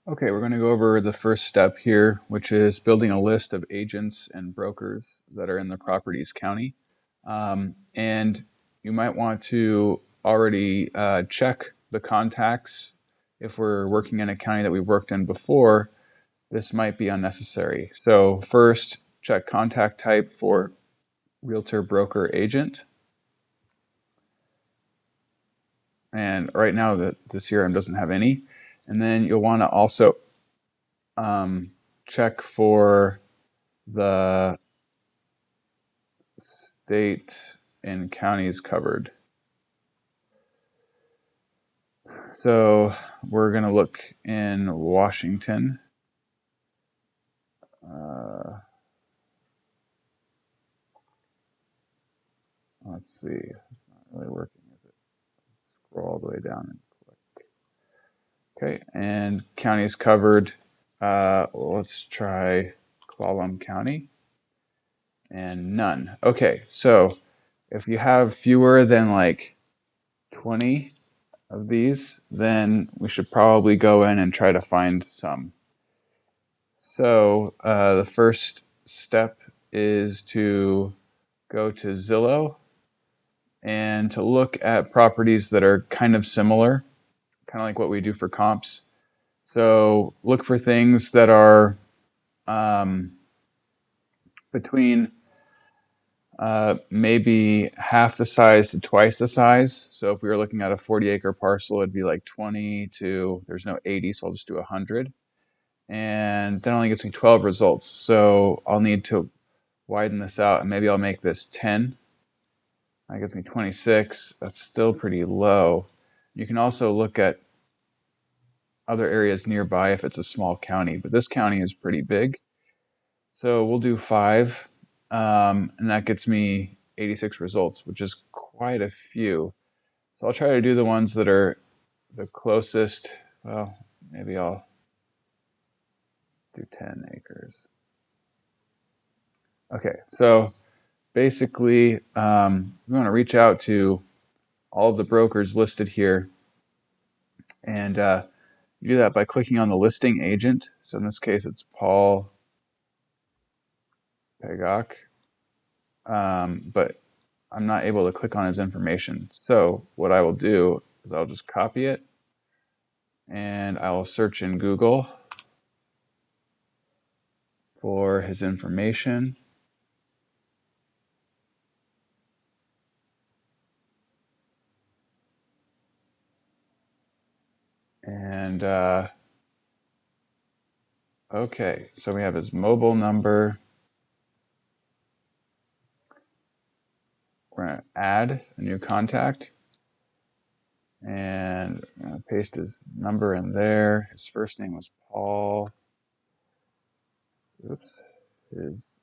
Okay, we're going to go over the first step here, which is building a list of agents and brokers that are in the properties county. And you might want to already check the contacts. If we're working in a county that we've worked in before, this might be unnecessary. So first, check contact type for realtor, broker, agent. And right now the CRM doesn't have any. And then you'll want to also check for the state and counties covered. So we're going to look in Washington. Let's see, it's not really working, is it? Scroll all the way down and click. Okay, and counties covered. Let's try Clallam County, and none. Okay, so if you have fewer than like 20 of these, then we should probably go in and try to find some. So the first step is to go to Zillow and to look at properties that are kind of similar, kind of like what we do for comps. So look for things that are between maybe half the size to twice the size. So if we were looking at a 40-acre parcel, it'd be like 20 to, there's no 80, so I'll just do 100. And that only gives me 12 results. So I'll need to widen this out, and maybe I'll make this 10. That gives me 26. That's still pretty low. You can also look at other areas nearby if it's a small county, but this county is pretty big. So we'll do 5, and that gets me 86 results, which is quite a few. So I'll try to do the ones that are the closest. Well, maybe I'll do 10 acres. Okay, so basically, we want to reach out to all of the brokers listed here, and you do that by clicking on the listing agent. So in this case, it's Paul Pagok, but I'm not able to click on his information. So what I will do is I'll just copy it, and I will search in Google for his information. And okay, so we have his mobile number. We're going to add a new contact, and I'm going to paste his number in there. His first name was Paul. Oops. His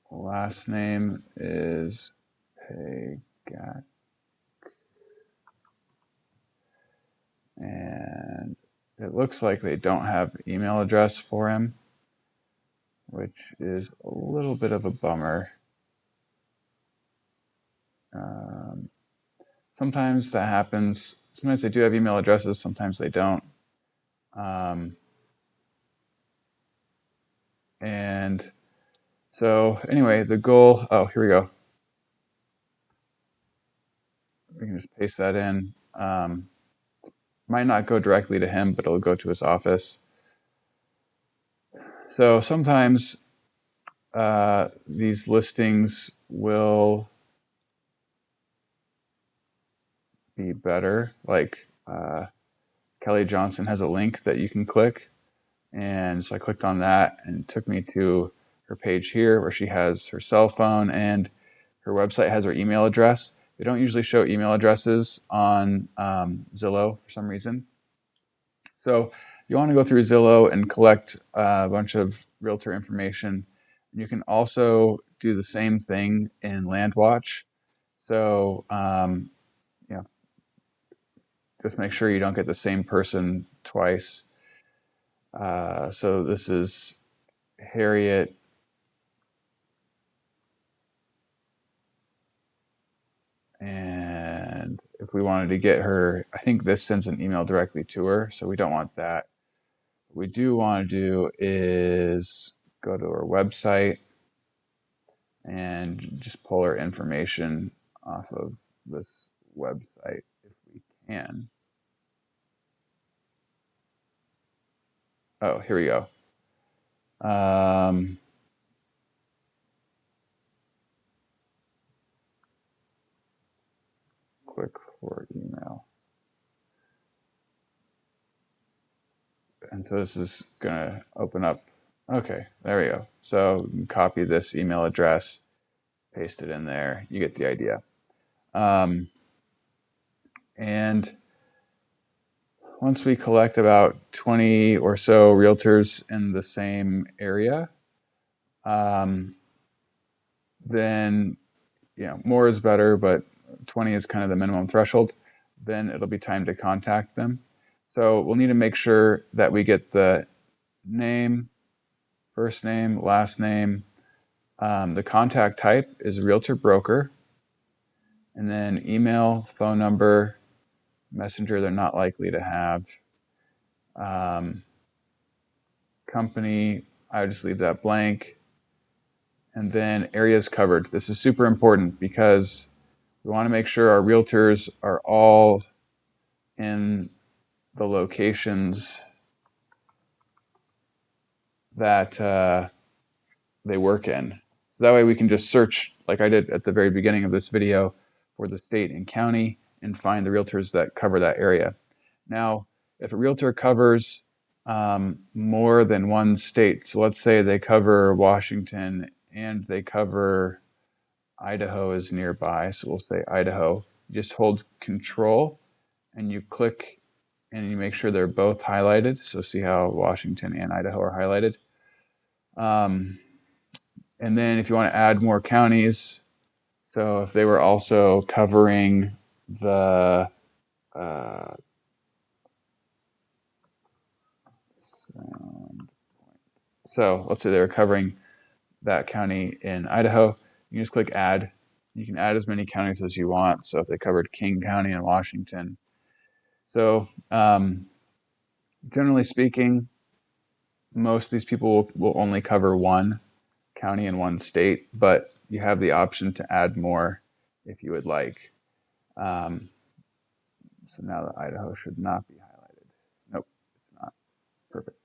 last name is Pagak. And it looks like they don't have email address for him, which is a little bit of a bummer. Sometimes that happens. Sometimes they do have email addresses, sometimes they don't. And so anyway, the goal, oh, here we go. We can just paste that in. Might not go directly to him, but it'll go to his office. So sometimes these listings will be better. Like Kelly Johnson has a link that you can click. And so I clicked on that, and it took me to her page here where she has her cell phone, and her website has her email address. They don't usually show email addresses on Zillow for some reason. So you want to go through Zillow and collect a bunch of realtor information. You can also do the same thing in LandWatch. So you know, just make sure you don't get the same person twice. So this is Harriet. And if if we wanted to get her, I think this sends an email directly to her, so we don't want that. What we do want to do is go to our website and just pull our information off of this website if we can. Oh, here we go. Click for email. And so this is going to open up. Okay, there we go. So you can copy this email address, paste it in there. You get the idea. And once we collect about 20 or so realtors in the same area, then more is better, but 20 is kind of the minimum threshold. Then it'll be time to contact them. So we'll need to make sure that we get the name, first name, last name. The contact type is realtor broker, and then email, phone number, messenger they're not likely to have. Company, I would just leave that blank. And then areas covered. This is super important because we want to make sure our realtors are all in the locations that they work in. So that way we can just search, like I did at the very beginning of this video, for the state and county and find the realtors that cover that area. Now, if a realtor covers more than one state, so let's say they cover Washington and they cover Idaho is nearby, so we'll say Idaho. You just hold Control and you click and you make sure they're both highlighted. So see how Washington and Idaho are highlighted. And then if you want to add more counties, so if they were also covering the so let's say they were covering that county in Idaho, you just click add. You can add as many counties as you want. So if they covered King County in Washington. So generally speaking, most of these people will only cover one county in one state, but you have the option to add more if you would like. So now that Idaho should not be highlighted. Nope, it's not. Perfect.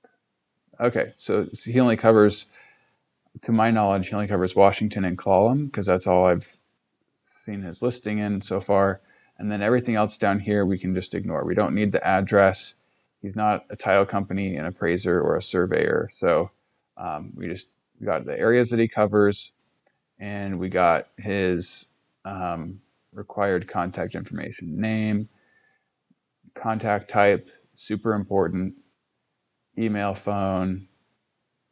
Okay, so he only covers, to my knowledge, he only covers Washington and Column because that's all I've seen his listing in so far. And then everything else down here we can just ignore. We don't need the address. He's not a title company, an appraiser, or a surveyor. So we got the areas that he covers, and we got his required contact information, name, contact type, super important, email, phone,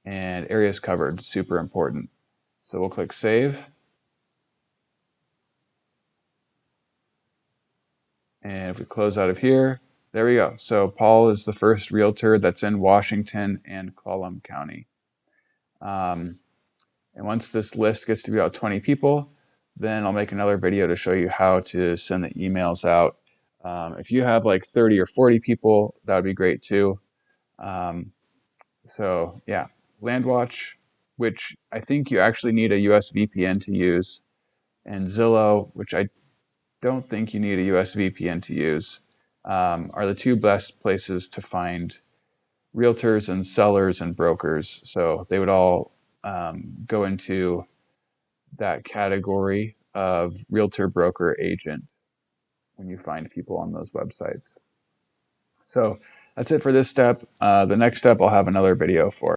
and areas covered, super important. So we'll click save. And if we close out of here, there we go. So Paul is the first realtor that's in Washington and Column County. And once this list gets to be about 20 people, then I'll make another video to show you how to send the emails out. If you have like 30 or 40 people, that would be great too. So yeah, LandWatch, which I think you actually need a US VPN to use, and Zillow, which I don't think you need a US VPN to use, are the two best places to find realtors and sellers and brokers. So they would all go into that category of realtor, broker, agent when you find people on those websites. So that's it for this step. The next step I'll have another video for.